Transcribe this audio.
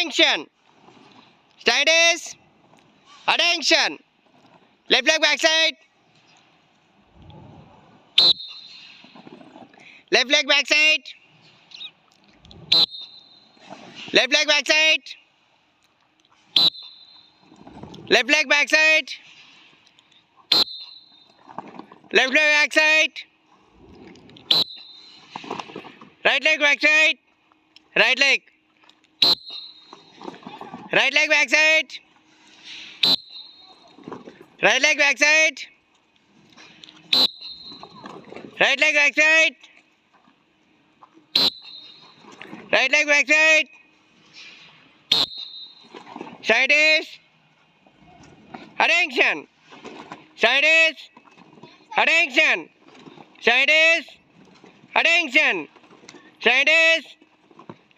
Attention. Scientists. Attention. Left leg backside. Left leg backside. Left leg backside. Left leg backside. Left leg backside. Right leg backside. Right leg. Right leg backside. Right leg backside. Right leg backside. Right leg backside. Scientists. Attention. Scientists. Attention. Scientists. Attention. Scientists.